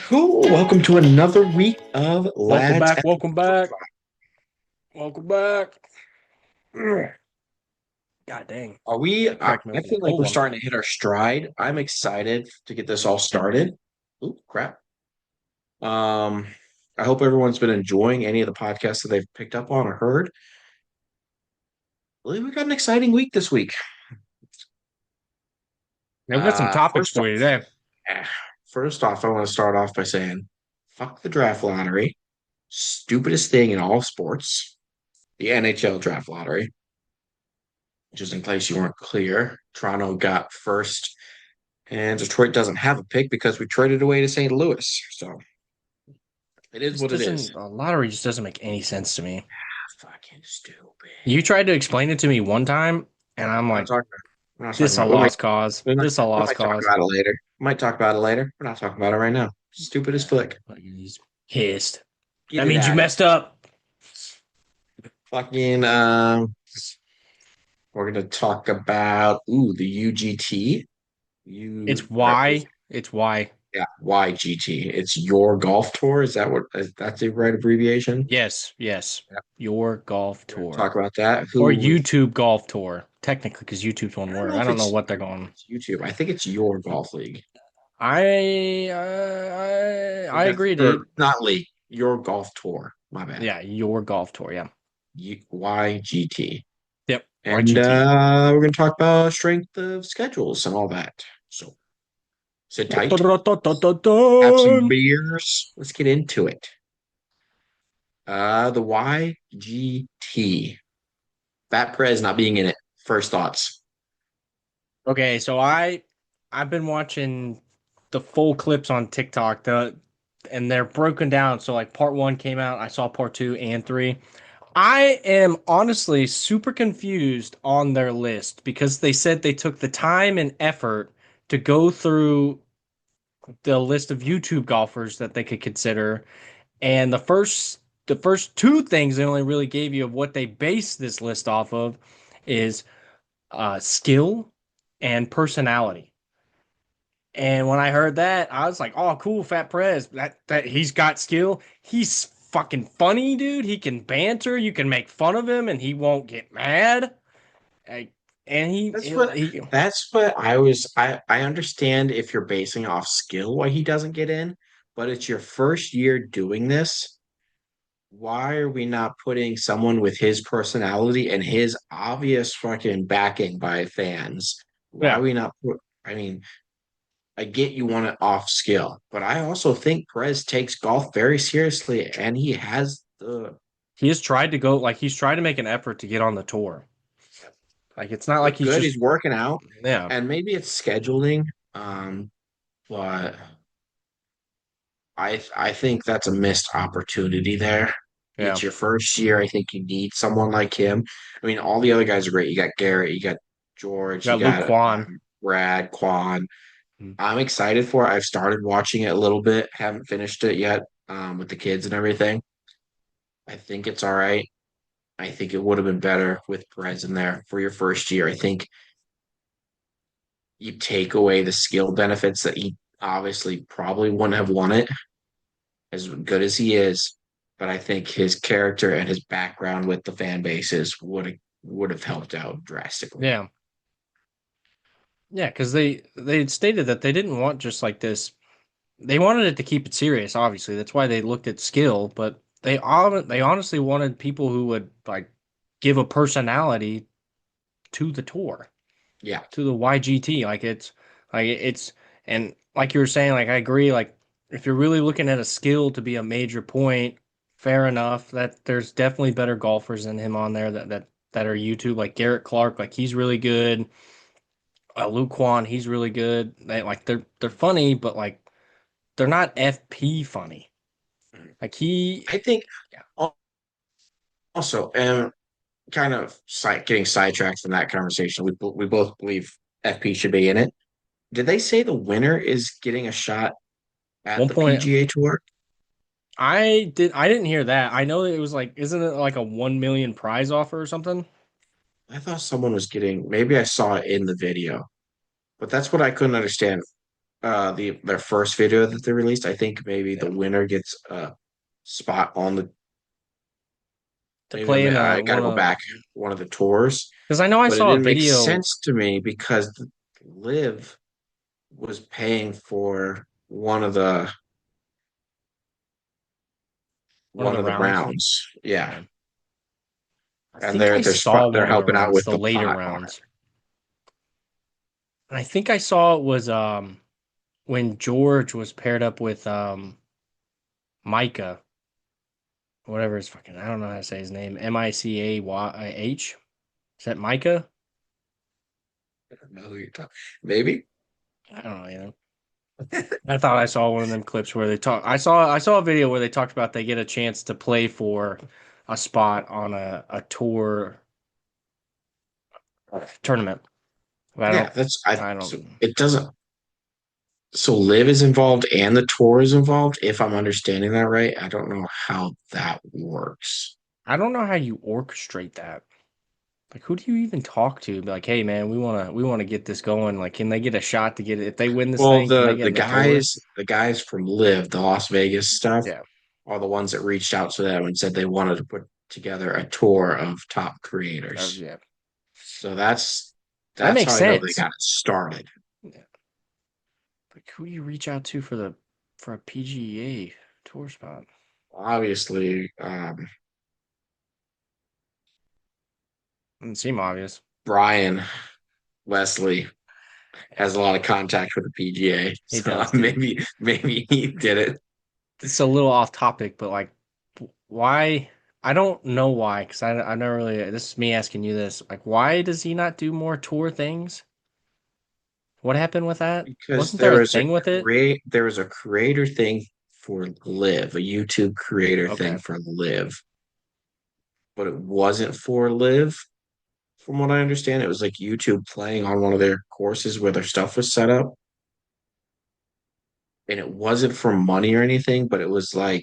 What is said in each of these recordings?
Cool. Welcome to another week of Welcome Lads back. at Welcome back. Profile. Welcome back. Ugh. God dang. Are we? I, Crack me I open a feel like cold we're one. starting to hit our stride. I'm excited to get this all started. Ooh, crap. Um, I hope everyone's been enjoying any of the podcasts that they've picked up on or heard. I believe we got an exciting week this week. Yeah, we got some topics First off, for you today. eh, first off, I want to start off by saying, fuck the draft lottery. Stupidest thing in all sports. The NHL draft lottery. Just in case you weren't clear, Toronto got first. And Detroit doesn't have a pick because we traded away to St. Louis. So it is This what it is. doesn't, a lottery just doesn't make any sense to me. Fucking stupid. You tried to explain it to me one time, and I'm We're not like, talking about, we're not talking this a about lost cause. This a we lost might talk cause. about it later. We might talk about it later. We're not talking about it right now. Stupid as flick. He's pissed. Get That it means you at it. messed up. Fucking we're gonna talk about the UGT. It's You why. It's why. Yeah, YGT. It's your golf tour. Is that what that's the right abbreviation? Yes, yes. Yeah. Your golf We're gonna tour. talk about that. Or Who YouTube golf tour. Technically, because YouTube's one I don't word. know I if don't know it's what I they're don't know if going. it's YouTube. I think it's your golf league. I That's agree, or dude. not league. Your golf tour. My bad. Yeah, your golf tour. Yeah. YGT. Yep. And YGT. we're gonna talk about strength of schedules and all that. So sit tight, have some Dun. beers. Let's get into it. The YGT. Fat Prez not being in it. First thoughts. Okay, so I've been watching the full clips on TikTok, and they're broken down. So like part one came out, I saw part two and three. I am honestly super confused on their list because they said they took the time and effort to go through the list of YouTube golfers that they could consider. And the first two things they only really gave you of what they base this list off of is skill and personality. And when I heard that, I was like, "Oh, cool, Fat Prez. That he's got skill. He's fucking funny, dude. He can banter. You can make fun of him, and he won't get mad. Like, and That's what he that's what I was I understand if you're basing off skill why he doesn't get in, but it's your first year doing this. Why are we not putting someone with his personality and his obvious fucking backing by fans? Why are yeah, we not put I mean, I get you want it off skill, but I also think Perez takes golf very seriously and he has the he has tried to go like he's tried to make an effort to get on the tour. Like it's not like look he's good, just he's working out, yeah, and maybe it's scheduling. But I think that's a missed opportunity there. yeah. It's your first year. I think you need someone like him. I mean, all the other guys are great. You got Garrett, you got George, you Got Luke got Kwan. Brad, Quan. I'm excited for it. I've started watching it a little bit. Haven't finished it yet with the kids and everything. I think it's all right. I think it would have been better with Perez in there for your first year. I think you take away the skill benefits that he obviously probably wouldn't have won it as good as he is, but I think his character and his background with the fan bases would have helped out drastically. Yeah. Yeah, because they had stated that they didn't want just like this. They wanted it to keep it serious, obviously. That's why they looked at skill, but they honestly wanted people who would like give a personality to the tour, Yeah, to the YGT. Like it's and like you were saying, like I agree, like if you're really looking at a skill to be a major point, fair enough. That there's definitely better golfers than him on there that are YouTube, like Garrett Clark, like he's really good. Luke Kwan, he's really good. They're funny, but like they're not FP funny. Like I he, think yeah. also, and kind of getting sidetracked from that conversation, we both believe FP should be in it. Did they say the winner is getting a shot at One the point, PGA Tour? I didn't hear that. I know that it was like, isn't it like a 1 million prize offer or something? I thought someone was getting, maybe I saw it in the video, but that's what I couldn't understand. Their first video that they released, I think maybe the Yeah. winner gets a spot on the, To maybe play in I gotta one go of, back one of the tours, because I know I but it saw a didn't make video, sense to me because the Live was paying for one of one the of the rounds. rounds. Yeah. Yeah. I And think I saw they're one of the helping out rounds, with the the later pot on rounds. And I think I saw it was when George was paired up with Micah, whatever his fucking, I don't know how to say his name. Micayh. Is that Micah? it. I don't know who you're talking. Maybe. I don't know, I thought I saw one of them clips where they talk. I saw a video where they talked about they get a chance to play for a spot on a tour tournament. But Yeah, that's I I so don't it doesn't so Live is involved and the tour is involved, if I'm understanding that right. I don't know how that works. I don't know how you orchestrate that. Like, who do you even talk to? Be like, hey man, we wanna get this going. Like, can they get a shot to get it? If they win this Well, thing, can they get in the tour? the guys from Live, the Las Vegas stuff, Yeah, are the ones that reached out to them and said they wanted to put together a tour of top creators. yeah. So That that's makes how I know they sense. got it started. Yeah. Like, who do you reach out to for a PGA tour spot? Obviously, Doesn't seem obvious. Brian Wesley has a lot of contact with the PGA, He so does, dude. maybe he did it It's a little off topic, but like, why? I don't know why, because I never really. This is me asking you this. Like, why does he not do more tour things? What happened with that? because Wasn't there a thing with it? there was a creator thing for Live, a YouTube creator thing Okay. for Live, but it wasn't for Live. From what I understand, it was like YouTube playing on one of their courses where their stuff was set up, and it wasn't for money or anything, but it was a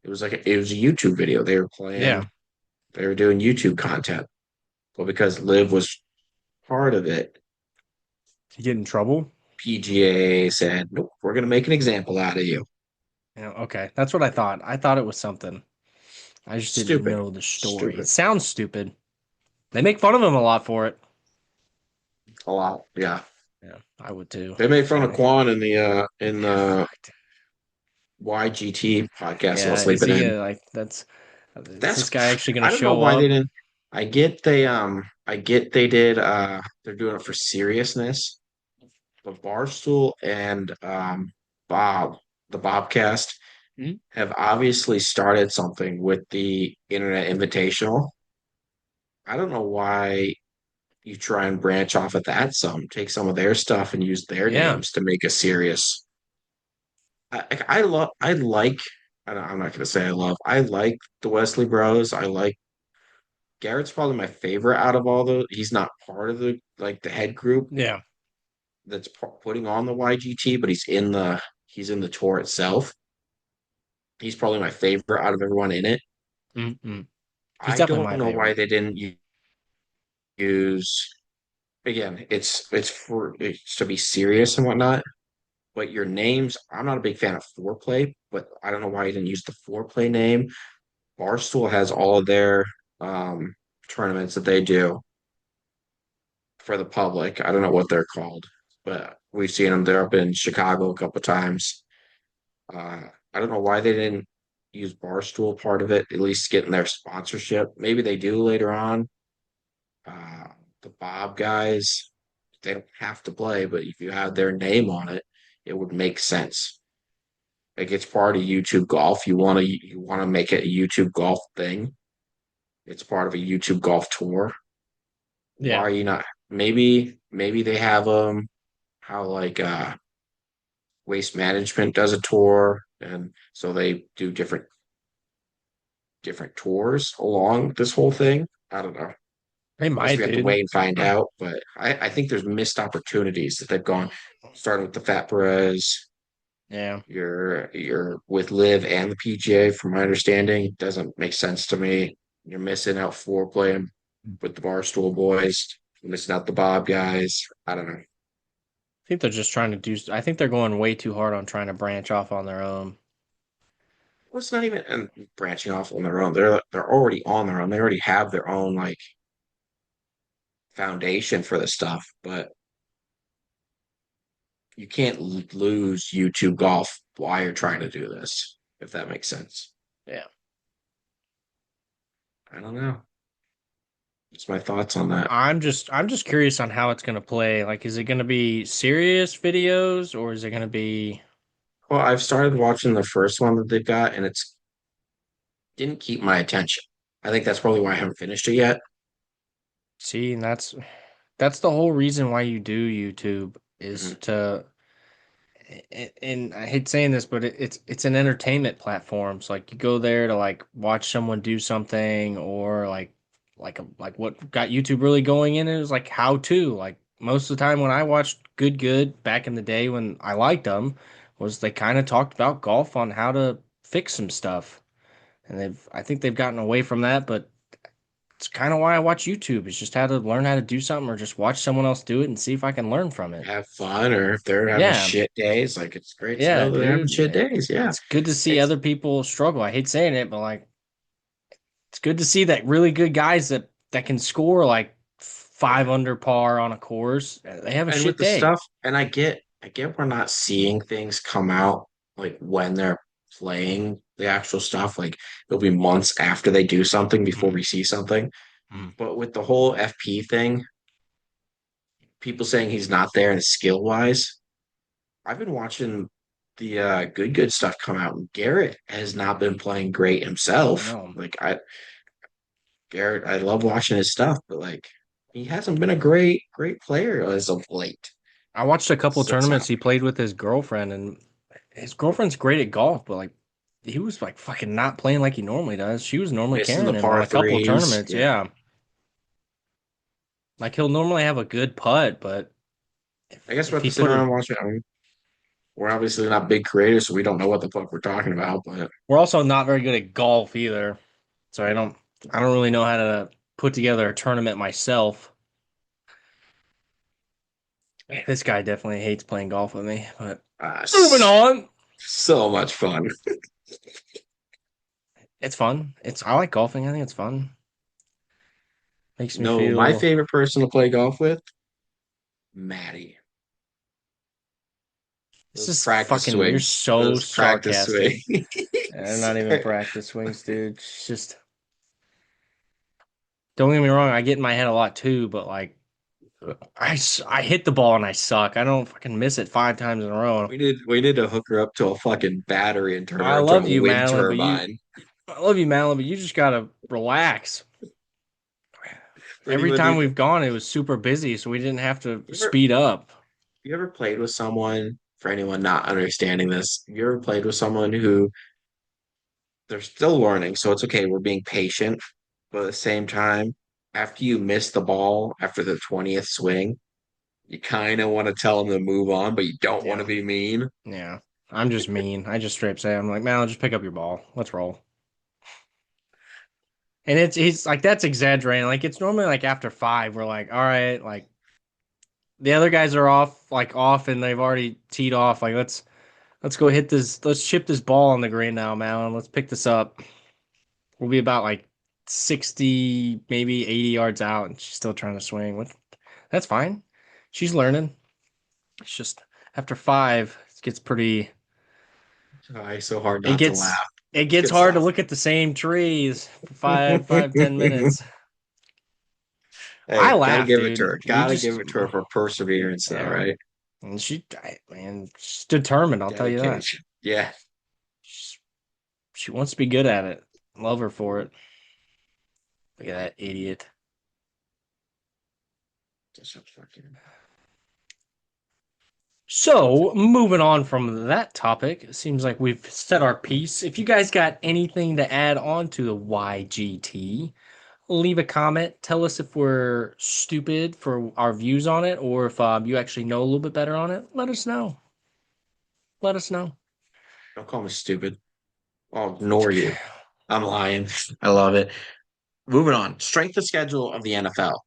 YouTube video. They were Yeah. playing, they were doing YouTube content. But because Live was part of it, Did he get in trouble? PGA said, "Nope, we're going to make an example out of you." Yeah. Okay. That's what I thought. I thought it was something. I just didn't Stupid, know the story. It stupid, sounds stupid. They make fun of him a lot for it. a lot. Yeah, Yeah, I would too. they made fun of I, Quan in yeah, the fuck. YGT podcast while Yeah, is sleeping he in. like that's? Is That's this guy actually gonna I don't know show why they up? didn't. I get they did they're doing it for seriousness. But Barstool and Bob, the Bobcast, Hmm? have obviously started something with the Internet Invitational. I don't know why you try and branch off of that some, take some of their stuff and use their Yeah, names to make a serious. I love, I like, I'm not going to say I love, I like the Wesley Bros. I like Garrett's probably my favorite out of all the, he's not part of the head group yeah. that's putting on the YGT, but he's in the tour itself. He's probably my favorite out of everyone in it. Mm-mm. He's I definitely don't my know why favorite. they didn't use again. It's to be serious and whatnot. But your names, I'm not a big fan of foreplay, but I don't know why you didn't use the foreplay name. Barstool has all of their um, tournaments that they do for the public. I don't know what they're called, but we've seen them. They're up in Chicago a couple times. I don't know why they didn't use Barstool part of it, at least getting their sponsorship. Maybe they do later on. Uh, the Bob guys, they don't have to play, but if you have their name on it, it would make sense. Like it's part of YouTube golf. You want to make it a YouTube golf thing. It's part of a YouTube golf tour. Why Yeah, are you not? Maybe they have how like Waste Management does a tour, and so they do different tours along this whole thing. I don't know. they I guess might, we have to dude. wait and find out, but I think there's missed opportunities that they've gone, starting with the Fat Perez. Yeah. You're with Live and the PGA, from my understanding. Doesn't make sense to me. You're missing out for playing with the Barstool boys. You're missing out the Bob guys. I don't know. I think they're just trying to do. I think they're going way too hard on trying to branch off on their own. Well, it's not even branching off on their own. They're already on their own. They already have their own like foundation for this stuff. But you can't lose YouTube golf while you're trying to do this, if that makes sense. Yeah. I don't know. Just my thoughts on that. I'm just curious on how it's gonna play. Like, is it gonna be serious videos or is it gonna be Well, I've started watching the first one that they've got, and it's didn't keep my attention. I think that's probably why I haven't finished it yet. see, and that's the whole reason why you do YouTube is Mhm. to and I hate saying this, but it's an entertainment platform. So like you go there to like watch someone do something or like what got YouTube really going in it was like how to. Like most of the time when I watched Good back in the day when I liked them was they kind of talked about golf on how to fix some stuff. And I think they've gotten away from that, but it's kind of why I watch YouTube. Is just how to learn how to do something or just watch someone else do it and see if I can learn from it. Have fun, or if they're having Yeah, shit days, like it's great to yeah, know they're having dude. shit days. Yeah, It's good to see it's other people struggle. I hate saying it, but like it's good to see that really good guys that can score like five yeah. under par on a course. They have a And with shit the day. stuff, and I get we're not seeing things come out like when they're playing the actual stuff. Like it'll be months after they do something before Mm, we see something. mm. But with the whole FP thing, people saying he's not there and skill wise, I've been watching the good stuff come out. Garrett has not been playing great himself. No, Like Garrett, I love watching his stuff, but like he hasn't been a great player as of late. I watched a couple Sits tournaments out, he played with his girlfriend, and his girlfriend's great at golf, but like he was like fucking not playing like he normally does. She was normally missing the carrying him on par a couple threes. tournaments. Yeah, Yeah, like he'll normally have a good putt, but I guess we if have to he sit put around it, and watch it. I mean, we're obviously not big creators, so we don't know what the fuck we're talking about. But we're also not very good at golf either. So yeah, I don't really know how to put together a tournament myself. This guy definitely hates playing golf with me, but uh, moving s- on. so much fun. It's fun. I like golfing. I think it's fun. Makes me No, my feel favorite person to play golf with, Maddie. this Those is practice fucking you're swings. so Those practice sarcastic. swings. And they're not even practice swings, dude. It's just don't get me wrong, I get in my head a lot too, but like I hit the ball and I suck. I don't fucking miss it 5 times in a row. We need to hook her up to a fucking battery and turn I her into love a you, wind Madeline, but turbine. you just gotta relax. For Every time anybody, we've gone, it was super busy, so we didn't have to you ever speed up. you ever played with someone, for anyone not understanding this, you ever played with someone who they're still learning, so it's okay, we're being patient, but at the same time, after you miss the ball after the 20th swing, you kind of want to tell them to move on, but you don't want to Yeah, be mean. yeah. I'm just mean. I just straight up say, I'm like, man, I'll just pick up your ball. Let's roll. And he's like, that's exaggerating. Like, it's normally like after 5, we're like, all right, like the other guys are off, and they've already teed off. Like, let's go hit this. Let's chip this ball on the green now, man. Let's pick this up. We'll be about like 60, maybe 80 yards out, and she's still trying to swing. That's fine. She's learning. It's just after 5, it gets pretty. Try so hard It not to gets laugh. it It's gets good hard to stuff. look at the same trees for 10 minutes. I Hey, gotta laugh, give it to her. dude. Gotta give it to her for perseverance, though, Yeah, right? and man, she's determined. I'll tell you that. Dedication. Yeah. She's, she wants to be good at it. Love her for it. Look at that idiot. Just a fucking- So, moving on from that topic, it seems like we've said our piece. If you guys got anything to add on to the YGT, leave a comment. Tell us if we're stupid for our views on it or if you actually know a little bit better on it. Let us know. Let us know. Don't call me stupid. I'll ignore you. I'm lying. I love it. Moving on. Strength of schedule of the NFL.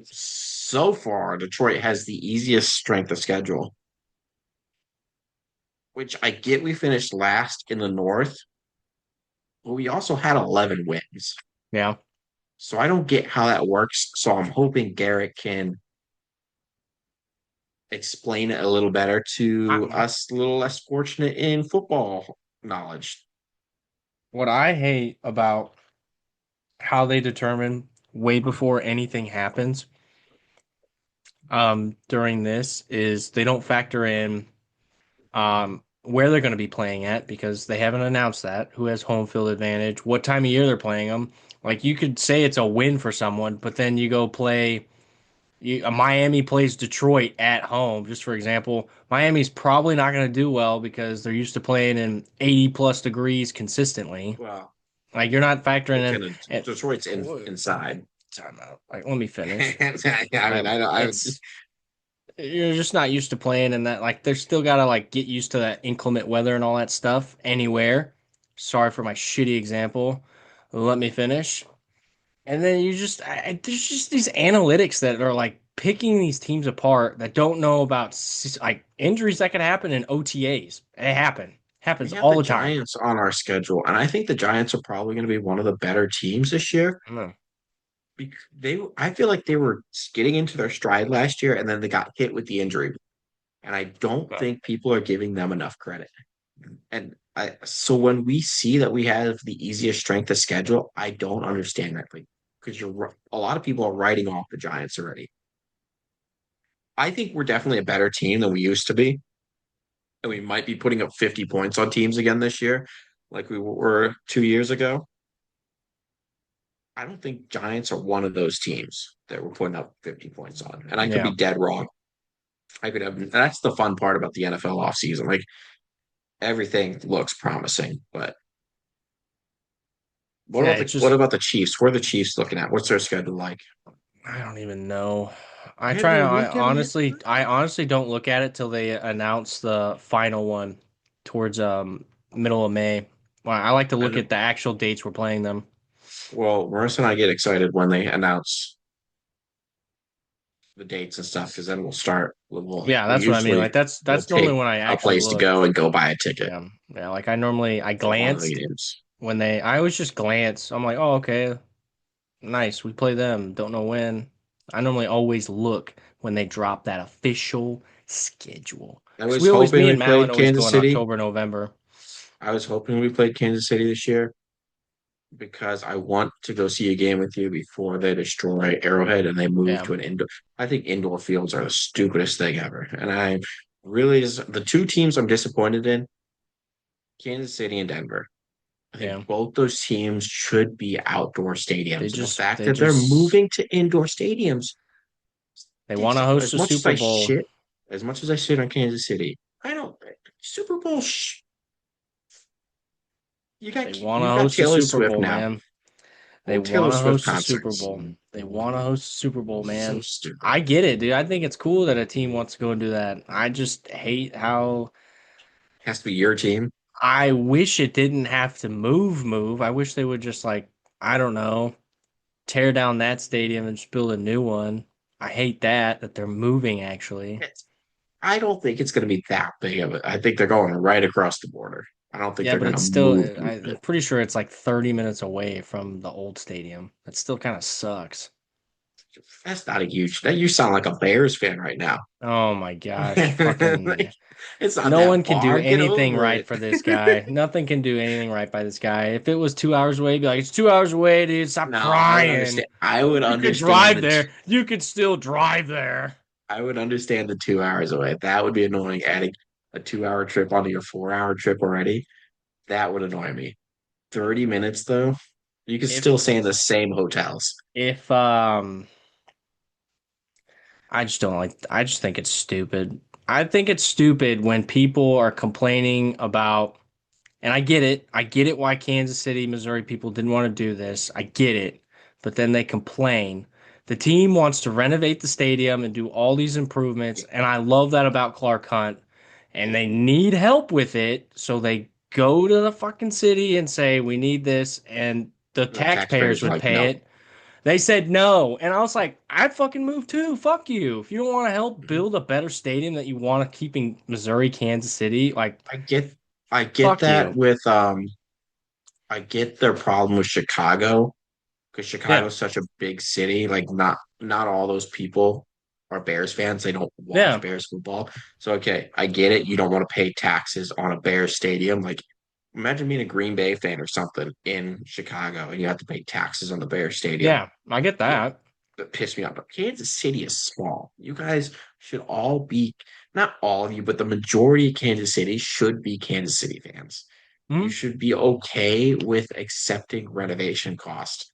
So far, Detroit has the easiest strength of schedule, which I get we finished last in the North, but we also had 11 wins. Yeah. So I don't get how that works. So I'm hoping Garrett can explain it a little better to I, us, a little less fortunate in football knowledge. what I hate about how they determine way before anything happens during this is they don't factor in where they're going to be playing at because they haven't announced that. Who has home field advantage? What time of year they're playing them? Like you could say it's a win for someone, but then you go play. Miami plays Detroit at home, just for example. Miami's probably not going to do well because they're used to playing in 80 plus degrees consistently. Well, Like you're not factoring Detroit's in. in, It, Detroit's in inside. time out. Like let me finish. I mean, I know. It's you're just not used to playing in that. Like they're still gotta like get used to that inclement weather and all that stuff anywhere. Sorry for my shitty example. Let me finish. And then there's just these analytics that are like picking these teams apart that don't know about like injuries that could happen in OTAs. It we happens have all the the time. Giants on our schedule, and I think the Giants are probably going to be one of the better teams this year. I I feel like they were getting into their stride last year, and then they got hit with the injury, and I don't know. think people are giving them enough credit. So when we see that we have the easiest strength of schedule, I don't understand that, like, because a lot of people are writing off the Giants already. I think we're definitely a better team than we used to be, and we might be putting up 50 points on teams again this year, like we were 2 years ago. I don't think Giants are one of those teams that we're putting up 50 points on, and I could Yeah. be dead wrong. I could have. That's the fun part about the NFL offseason. Like everything looks promising, but Yeah, it's what just about the Chiefs? Where are the Chiefs looking at? What's their schedule like? I don't even know. Have you looked at them yet? I honestly don't look at it till they announce the final one towards middle of May. Well, I like to I look know, at the actual dates we're playing them. well, Marissa and I get excited when they announce the dates and stuff because then we'll start. Yeah, We that's what I mean. usually Like will that's normally pick when I a actually place to look. go and go buy a ticket Yeah. Yeah, like I normally I to one of the glanced games. when they I always just glance. I'm like, "Oh, okay. Nice. We play them. Don't know when." I normally always look when they drop that official schedule. I Cuz was we always hoping me we and Malin played always Kansas go in City. October, November. I was hoping we played Kansas City this year because I want to go see a game with you before they destroy Arrowhead and they move Yeah. to an indoor. I think indoor fields are the stupidest thing ever. And I really the two teams I'm disappointed in, Kansas City and Denver. I Yeah. think both those teams should be outdoor They stadiums. And the just fact they that they're just moving to indoor stadiums they want sticks to up. host a Super Bowl. As much as I shit on Kansas City, I don't Super Bowl. They want to You got host a Taylor Super Swift Bowl, now. man. They Well, Taylor want to Swift host a Super concerts. Bowl. They want to host a Super Bowl, So man. stupid. I get it, dude. I think it's cool that a team wants to go and do that. I just hate how Has to be your team. I wish it didn't have to move. I wish they would just like, I don't know, tear down that stadium and just build a new one. I hate that they're moving actually. I don't think it's going to be that big of it. I think they're going right across the border. I don't think Yeah, they're but going to it's still move. I'm pretty sure it's like 30 minutes away from the old stadium. That still kind of sucks. That's not a huge. That you sound like a Bears fan right now. Oh my gosh, fucking It's not no that one can do far. Get anything over right it. for this guy. Nothing can do anything right by this guy. If it was 2 hours away, he'd be like, it's 2 hours away, dude. Stop No, I would crying. understand. I would You could understand drive the. there. You could still drive there. I would understand the 2 hours away. That would be annoying. Adding a 2 hour trip onto your 4 hour trip already. That would annoy me. 30 minutes though. You could If still stay in the same hotels. if I just don't like I just think it's stupid. I think it's stupid when people are complaining about and I get it. I get it why Kansas City, Missouri people didn't want to do this. I get it. But then they complain. The team wants to renovate the stadium and do all these improvements, and I love that about Clark Hunt. and they need help with it, so they go to the fucking city and say, we need this, and the The taxpayers taxpayers are would like, pay no. it. They said no, and I was like, I'd fucking move too. Fuck you. If you don't want to help Mhm. build a better stadium that you want to keep in Missouri, Kansas City, like, I get I get fuck that you. with I get their problem with Chicago because Yeah, Chicago's such a big city. Like not all those people are Bears fans. They don't watch yeah, Bears football. So okay, I get it. You don't want to pay taxes on a Bears stadium. Like imagine being a Green Bay fan or something in Chicago and you have to pay taxes on the Bears stadium. yeah. I get Yeah, that. that pissed me off. But Kansas City is small. You guys should all be, not all of you, but the majority of Kansas City should be Kansas City fans. You Hmm? should be okay with accepting renovation cost.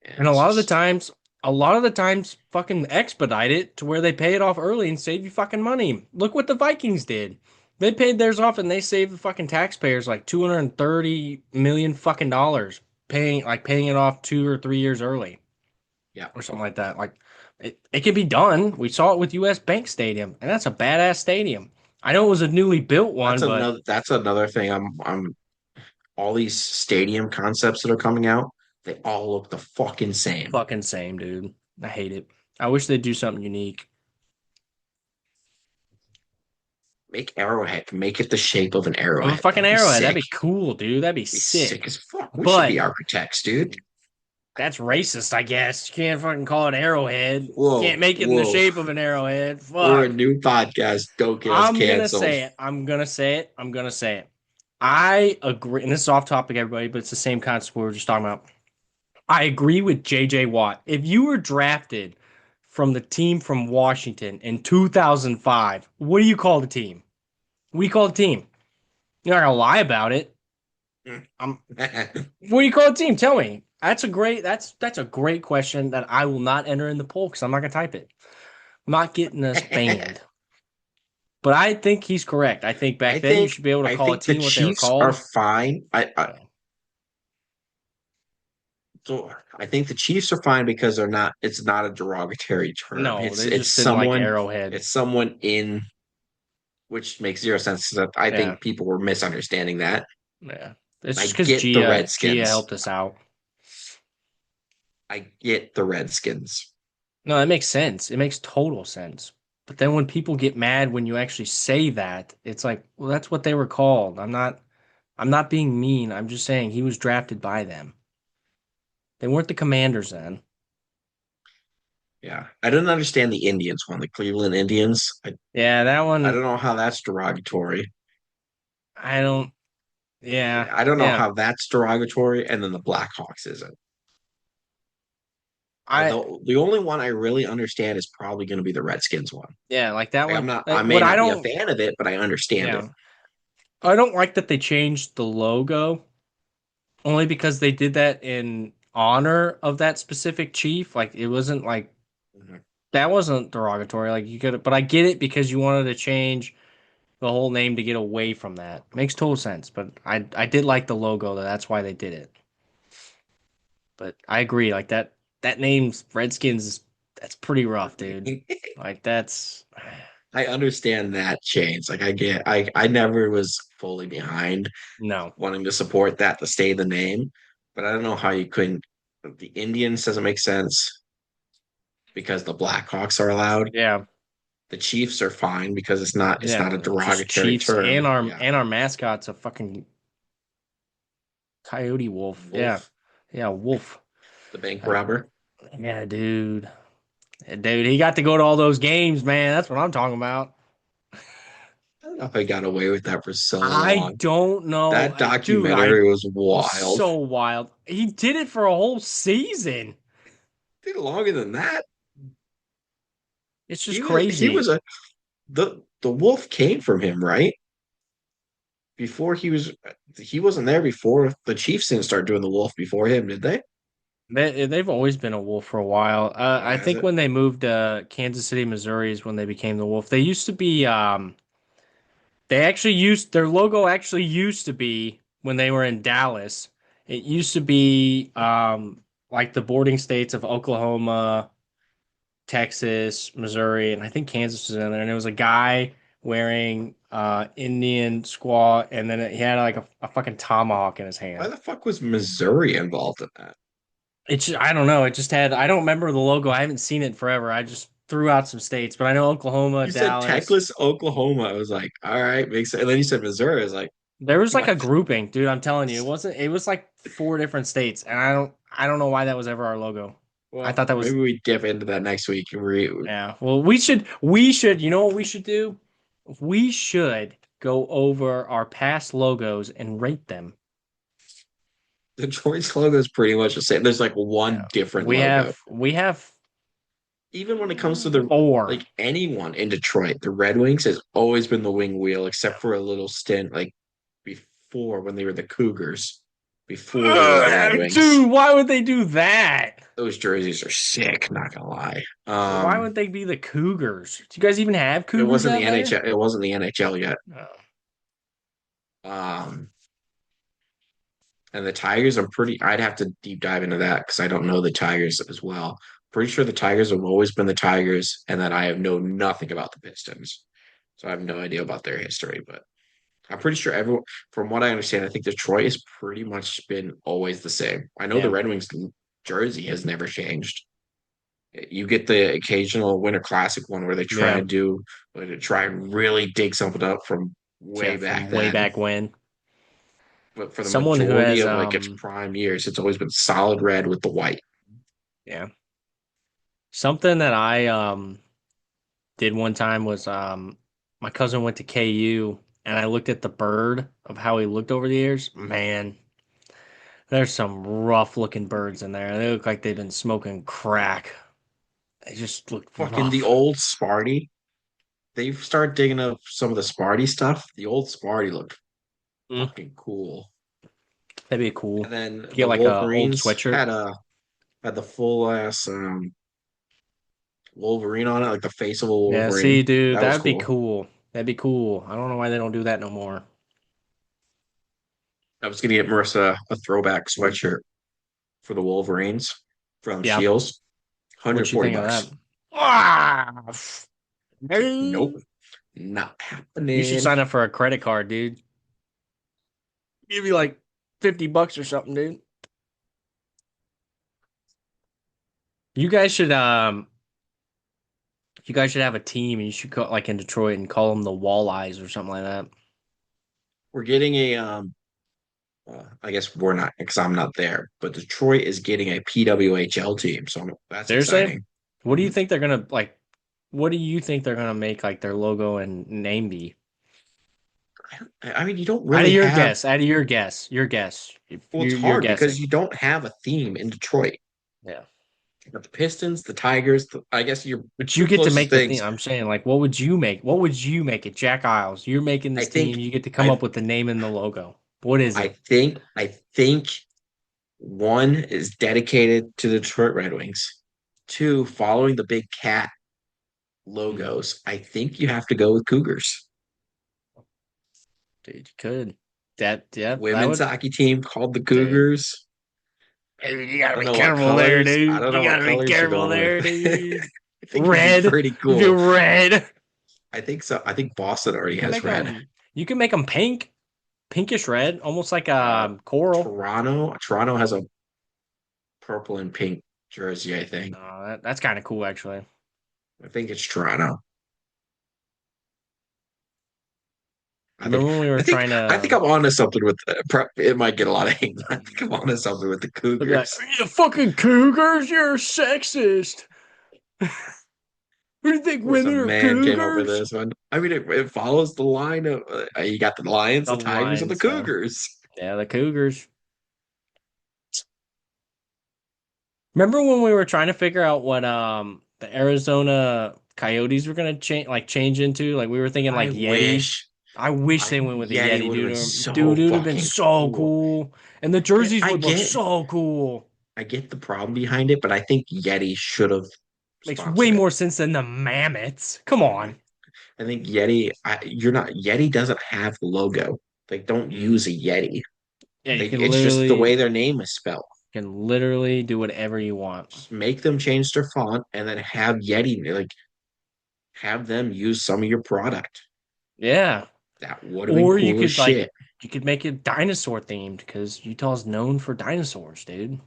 And And it's just, a lot of the times, fucking expedite it to where they pay it off early and save you fucking money. Look what the Vikings did. They paid theirs off and they saved the fucking taxpayers like 230 million fucking dollars paying it off 2 or 3 years early yeah, or something like that. Like it can be done. We saw it with US Bank Stadium, and that's a badass stadium. I know it was a newly built one, but that's another thing. I'm all these stadium concepts that are coming out, they all look the fucking same. fucking same, dude. I hate it. I wish they'd do something unique. Make Arrowhead, make it the shape of an Of a arrowhead. fucking That'd be arrowhead. That'd sick. be cool, dude. That'd be Be sick sick. as fuck. We should be But architects, dude. that's racist, I guess. You can't fucking call it arrowhead. Whoa, Can't make it in the whoa. shape of an arrowhead. We're a Fuck. new podcast. Don't get us I'm gonna canceled. say it. I'm gonna say it. I'm gonna say it. I agree, and this is off topic, everybody, but it's the same concept we were just talking about. I agree with JJ Watt. If you were drafted from the team from Washington in 2005, what do you call the team? What do you call the team? You're not gonna lie about it. I'm What do you call a team? Tell me. That's a great question that I will not enter in the poll because I'm not gonna type it. I'm not getting us banned. But I think he's correct. I think I back then you think should be able to I call a think the team what they were Chiefs are called. fine. Yeah. I think the Chiefs are fine because they're not. It's not a derogatory term. No, they just didn't like Arrowhead. It's someone in, which makes zero sense. That I Yeah, think people were misunderstanding that. yeah. It's I just because get the Gia Redskins. helped us out. I get the Redskins. No, that makes sense. It makes total sense. But then when people get mad when you actually say that, it's like, well, that's what they were called. I'm not being mean. I'm just saying he was drafted by them. They weren't the Commanders then. Yeah, I didn't understand the Indians one, the Cleveland Indians. Yeah, that I don't one know how that's derogatory. I don't. Yeah, I don't know yeah. how that's derogatory, and then the Blackhawks isn't. I The only one I really understand is probably going to be the Redskins one. yeah, like that Like one. I Like, may what I not be a don't. fan of it, but I understand it. Yeah, I don't like that they changed the logo only because they did that in honor of that specific chief. Like it wasn't like Mhm. that wasn't derogatory. Like you could, but I get it because you wanted to change the whole name to get away from that. Makes total sense. But I did like the logo though. That's why they did it. But I agree. Like that name's Redskins. That's pretty rough, dude. Like that's I understand that change. Like I never was fully behind no. wanting to support that to stay the name, but I don't know how you couldn't. The Indians doesn't make sense because the Blackhawks are allowed. Yeah. The Chiefs are fine because it's not a Yeah. Just derogatory Chiefs term. Yeah. and our mascot's a fucking coyote wolf. Yeah. Wolf, Yeah, wolf. the bank Uh, robber. yeah, dude. Yeah, dude, he got to go to all those games, man. That's what I'm talking about. I don't know if I got away with that for so I long. don't know. That Dude, I documentary was was wild. so wild. He did it for a whole season. Did longer than that. It's just He crazy. was a the wolf came from him, right? Before he wasn't there before the Chiefs didn't start doing the wolf before him, did they? They've always been a wolf for a while. Oh, I has think it? when they moved to Kansas City, Missouri is when they became the wolf. They used to be they actually used their logo actually used to be when they were in Dallas. It used to be like the boarding states of Oklahoma, Texas, Missouri, and I think Kansas was in there. And it was a guy wearing Indian squaw, and then he had like a fucking tomahawk in his Why hand. the fuck was Missouri involved in that? I don't know. It just had I don't remember the logo. I haven't seen it forever. I just threw out some states, but I know Oklahoma, You said Dallas. Teclis, Oklahoma. I was like, all right, makes sense. And then you said Missouri. I was like, There was like a what? grouping, dude. I'm telling you, it was like four different states, and I don't know why that was ever our logo. I Well, thought that was maybe we dip into that next week. yeah. Well, you know what we should do? We should go over our past logos and rate them. Detroit's logo is pretty much the same. There's like Yeah. one different logo. We have Even when it comes to the four. like anyone in Detroit, the Red Wings has always been the wing wheel, except for a little stint like before when they were the Cougars, before they were the Red Wings. Dude, why would they do that? Those jerseys are sick, not gonna lie. Why would they be the Cougars? Do you guys even have It Cougars wasn't out the there? NHL. It wasn't the NHL yet. No. Um, and the Tigers, I'd have to deep dive into that because I don't know the Tigers as well. Pretty sure the Tigers have always been the Tigers, and that I have know nothing about the Pistons. So I have no idea about their history, but I'm pretty sure everyone, from what I understand, I think Detroit has pretty much been always the same. I know the Yeah. Red Wings jersey has never changed. You get the occasional Winter Classic one where Yeah. where they try and really dig something up from way Yeah, back from way then. back when. But for the Someone who majority has of like its prime years, it's always been solid red with the white. yeah. Something that I did one time was my cousin went to KU and I looked at the bird of how he looked over the years. Man, there's some rough looking birds in there. They look like they've been smoking crack. They just look Fucking the rough. old Sparty. They've started digging up some of the Sparty stuff. The old Sparty looked Mm, fucking cool. that'd be cool. And then Get the like a old Wolverines sweatshirt. had the full ass Wolverine on it, like the face of a Yeah, see, Wolverine. dude, That was that'd be cool. cool. That'd be cool. I don't know why they don't do that no more. I was gonna get Marissa a throwback sweatshirt for the Wolverines from Yeah. Shields. What'd you think of that? $140. Ah, Nope, hey. not You should happening. sign up for a credit card, dude. Give me like $50 or something, dude. You guys should you guys should have a team and you should go like in Detroit and call them the Walleyes or something like that. We're getting a I guess we're not because I'm not there, but Detroit is getting a PWHL team, so that's Seriously? exciting. What do you think they're gonna like what do you think they're gonna make like their logo and name be? I mean, you don't really have. Out of your guess, Well, it's You're hard because guessing. you don't have a theme in Detroit. Yeah. You got the Pistons, the Tigers. I guess your But you two get to closest make the theme. things. I'm saying, like, what would you make? What would you make it? Jack Isles, you're making I this think. team. You get to come I up with the name and the logo. What is it? I think one is dedicated to the Detroit Red Wings. Two, following the big cat Hmm. logos. I think you have to go with Cougars. Dude, you could. Yeah, that Women's would. hockey team called the Dude. Cougars. Hey, you I gotta don't be know what careful there, colors. I dude. don't You know what gotta be colors you're careful going with. there, dude. I think it'd be Red. pretty You do cool. red. I think so. I think Boston You already can has make red. them. You can make them pink, pinkish red, almost like Uh, coral. Toronto has a purple and pink jersey, I think. That's kind of cool, actually. I think it's Toronto. I think Remember when we were trying I think to? I'm onto something with it might get a lot of hate, but I think I'm onto something with the They'd be like, Cougars. "You fucking cougars, you're sexist. Who do you Of think course, a women are man came up with cougars?" this one. I mean, it follows the line of you got the Lions, The the Tigers, and the Lions, yeah. Cougars. Yeah, the Cougars. Remember when we were trying to figure out what the Arizona Coyotes were gonna change into? Like we were thinking I like Yeti. wish I wish I they think went with the Yeti Yeti, would have dude. been so Dude, it would have been fucking so cool. cool. And the jerseys I would look get so cool. I get the problem behind it, but I think Yeti should have Makes way sponsored it. more sense than the Mammoths. Come on. I think you're not Yeti doesn't have the logo. Like, don't Mm. use a Yeti. Yeah, It's just the way their name is spelled. can literally do whatever you want. Just make them change their font and then have Yeti like have them use some of your product. Yeah. That would have been Or you cool as could like shit. you could make it dinosaur themed because Utah's known for dinosaurs, dude.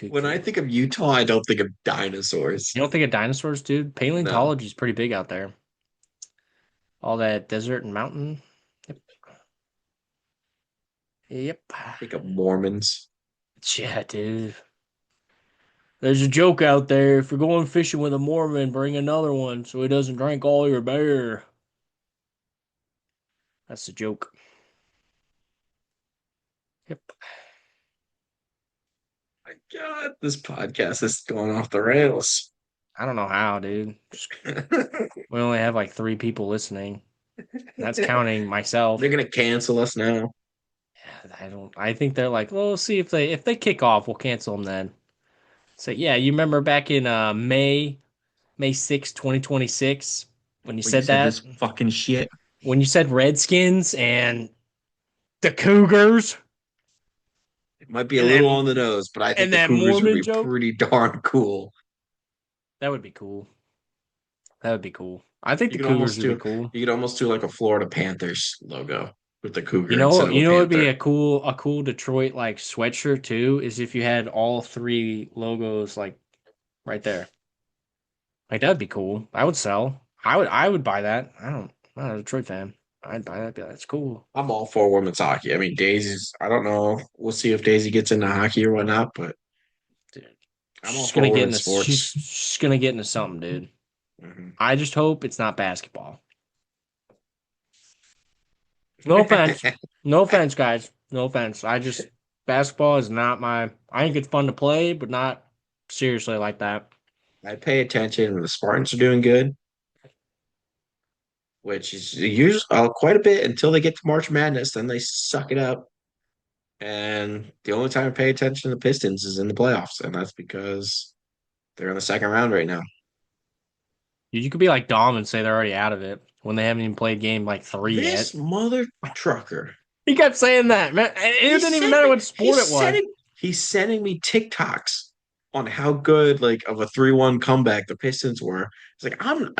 When I You think of Utah, I don't think of dinosaurs. don't think of dinosaurs, dude? No, Paleontology is pretty big out there. All that desert and mountain. Yep. Yep. I think of Mormons. Yeah, dude. There's a joke out there. If you're going fishing with a Mormon, bring another one so he doesn't drink all your beer. That's the joke. Yep. My God, this podcast is going off the rails. I don't know how, dude. They're We only have like 3 people listening. That's counting myself. gonna cancel us now. I don't. I think they're like, well, we'll see if they kick off, we'll cancel them then. So yeah, you remember back in May 6th, 2026, when you When you said said that, this fucking shit, when you said Redskins and the Cougars it might be a and little then on the nose, but I think and the that Cougars would Mormon be joke, pretty darn cool. that would be cool. That would be cool. I think You the could Cougars almost would be do cool. you could almost do like a Florida Panthers logo with the You cougar know, instead of a you know, it'd be panther. a cool Detroit like sweatshirt too. Is if you had all 3 logos like right there. Like that'd be cool. I would sell. I would buy that. I'm not a Detroit fan. I'd buy that. Be like, that's cool. I'm all for women's hockey. I mean, Daisy's. I don't know. We'll see if Daisy gets into hockey or whatnot, but Dude, I'm all for women's sports. she's gonna get into something, dude. Mhm. I just hope it's not basketball. No offense. No offense, guys. No offense. Basketball is not my I think it's fun to play, but not seriously like that. I pay attention when the Spartans are doing good, which is usually quite a bit until they get to March Madness. Then they suck it up. And the only time I pay attention to the Pistons is in the playoffs, and that's because they're in the second round right now. You could be like Dom and say they're already out of it when they haven't even played game like 3 This yet. mother trucker. He kept saying that, man. It He's didn't even sending matter me what sport it was. he's sending me TikToks on how good like of a 3-1 comeback the Pistons were. It's like I'm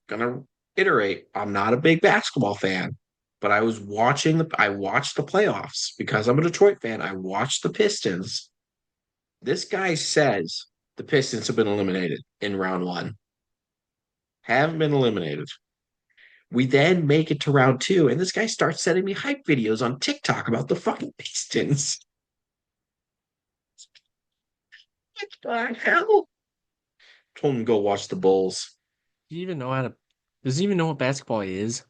gonna iterate. I'm not a big basketball fan, but I watched the playoffs because I'm a Detroit fan. I watched the Pistons. This guy says the Pistons have been eliminated in round one. Haven't been eliminated. We then make it to round two, and this guy starts sending me hype videos on TikTok about the fucking Pistons. What the hell? Told him to go watch the Bulls. Do you even know how to? Does he even know what basketball is?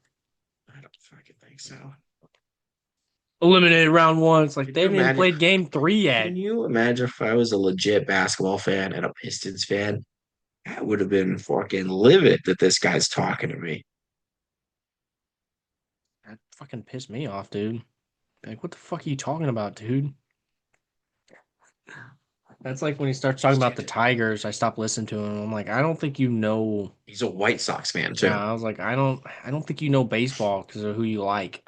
I don't fucking think so. Eliminated round 1. It's like Can they you haven't even imagine? played game 3 Can yet. you imagine if I was a legit basketball fan and a Pistons fan? That would have been fucking livid that this guy's talking to me. That fucking pissed me off, dude. Like, what the fuck are you talking about, dude? That's like when he starts talking about the Tigers. I stopped listening to him. I'm like, I don't think you know. He's a White Sox fan Yeah, too. I was like, I don't think you know baseball because of who you like.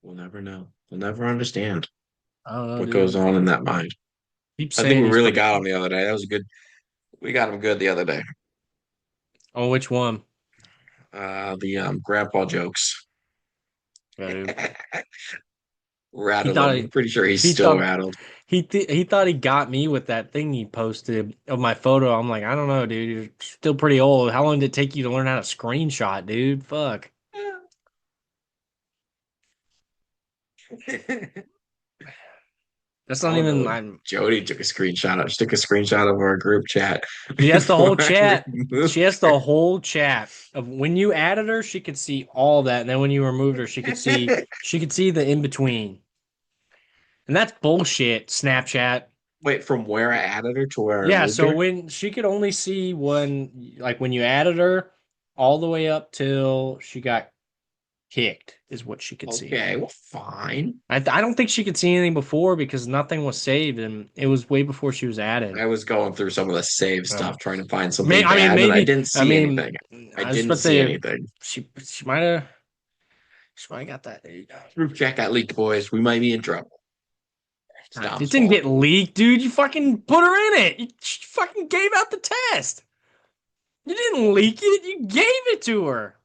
We'll never know. We'll never understand I don't know, what goes dude. on in that mind. Keep I think saying we he's really pretty got him cool. the other day. That was a good. We got him good the other day. Oh, which one? The grandpa jokes. Yeah, dude. He Rattled thought him. I'm pretty sure he's he still thought rattled. he thought he got me with that thing he posted of my photo. I'm like, I don't know, dude. You're still pretty old. How long did it take you to learn how to screenshot, dude? Fuck. That's not Oh even. no, Jody took a screenshot. I just took a screenshot of our group chat She has the whole before I chat. removed She has her. the whole chat of when you added her, she could see all that, and then when you removed her, she could see the in between. And that's bullshit, Snapchat. Wait, from where I added her to where I Yeah, removed so her? when she could only see when you added her, all the way up till she got kicked is what she could see. Okay, well, fine. I don't think she could see anything before because nothing was saved, and it was way before she was added. I was going through some of the save So, stuff, trying to find something I mean, bad, and I maybe. didn't I see mean, anything. I I was didn't about to see say anything. she might have. That's why I got that. Group chat got leaked, boys. We might be in trouble. It's Dom's It didn't fault. get leaked, dude. You fucking put her in it. You fucking gave out the test. You didn't leak it. You gave it to her.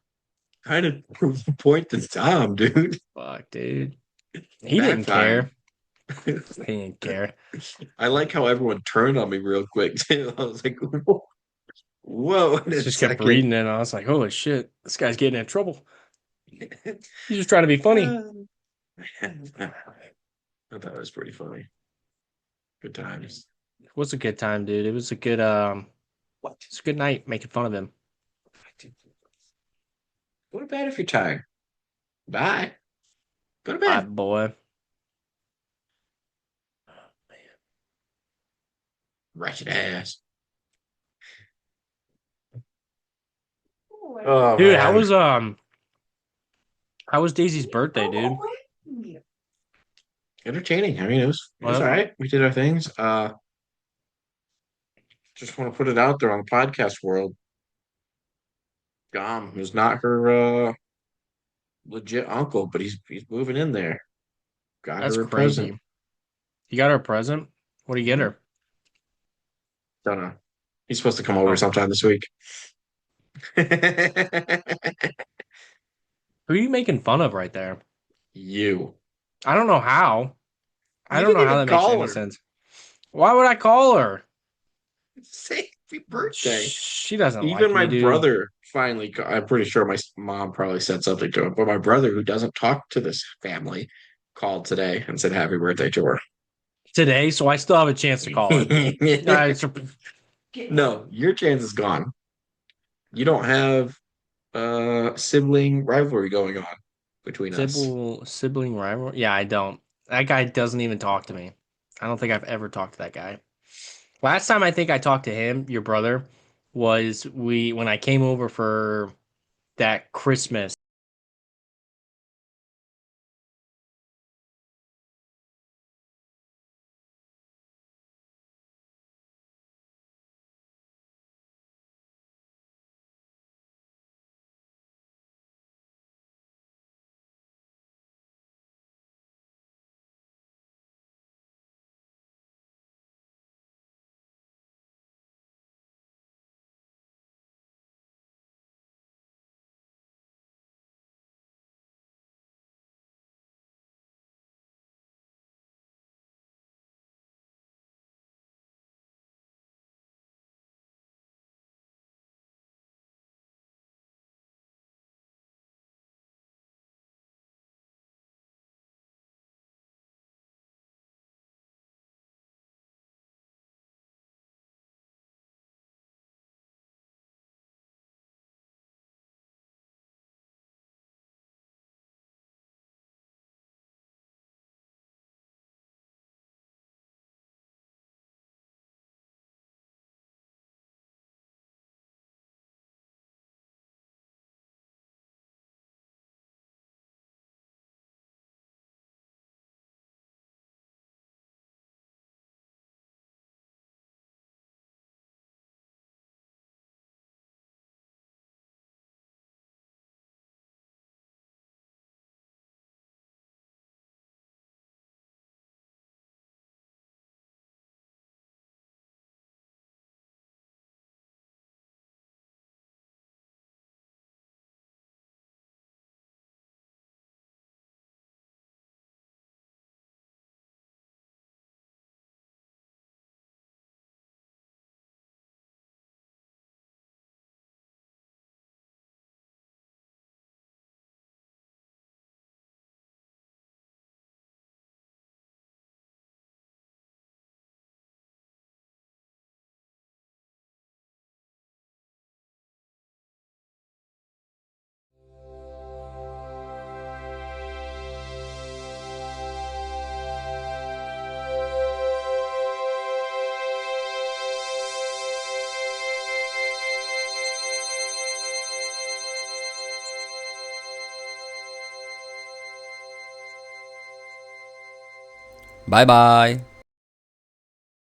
Trying to prove the point to Tom, dude. Fuck, dude. He didn't Backfired. care. He didn't care. I like how everyone turned on me real quick too. I was like, whoa, whoa in a Just kept second. reading it, and I was like, holy shit, this guy's getting in trouble. He's just trying to be funny. I thought it was pretty funny. Good times. It was a good time, dude. It was a good What? it's a good night making fun of him. Go to bed if you're tired. Bye. Go to Bye, bed. boy. Wretched ass. Oh, Dude, man. how was Daisy's birthday, dude? Entertaining. I mean, it was all Well, right. We did our things. Just want to put it out there on the podcast world. Dom is not her legit uncle, but he's moving in there. Got that's her a present. crazy. You got her a present? What do you get Mhm. her? Don't know. He's supposed to come over Oh, sometime this week. who are you making fun of right there? You. I don't know how. I You don't didn't know how even that makes call any her. sense. Why would I call her? Say happy birthday. She doesn't Even like my me, dude. brother finally, I'm pretty sure my mom probably said something to him, but my brother, who doesn't talk to this family, called today and said happy birthday to her. Today, so I still have a chance to call her. No, your chance is gone. You don't have sibling rivalry going on between us. Sibling rival? Yeah, I don't. That guy doesn't even talk to me. I don't think I've ever talked to that guy. Last time I think I talked to him, your brother, was when I came over for that Christmas. Bye bye.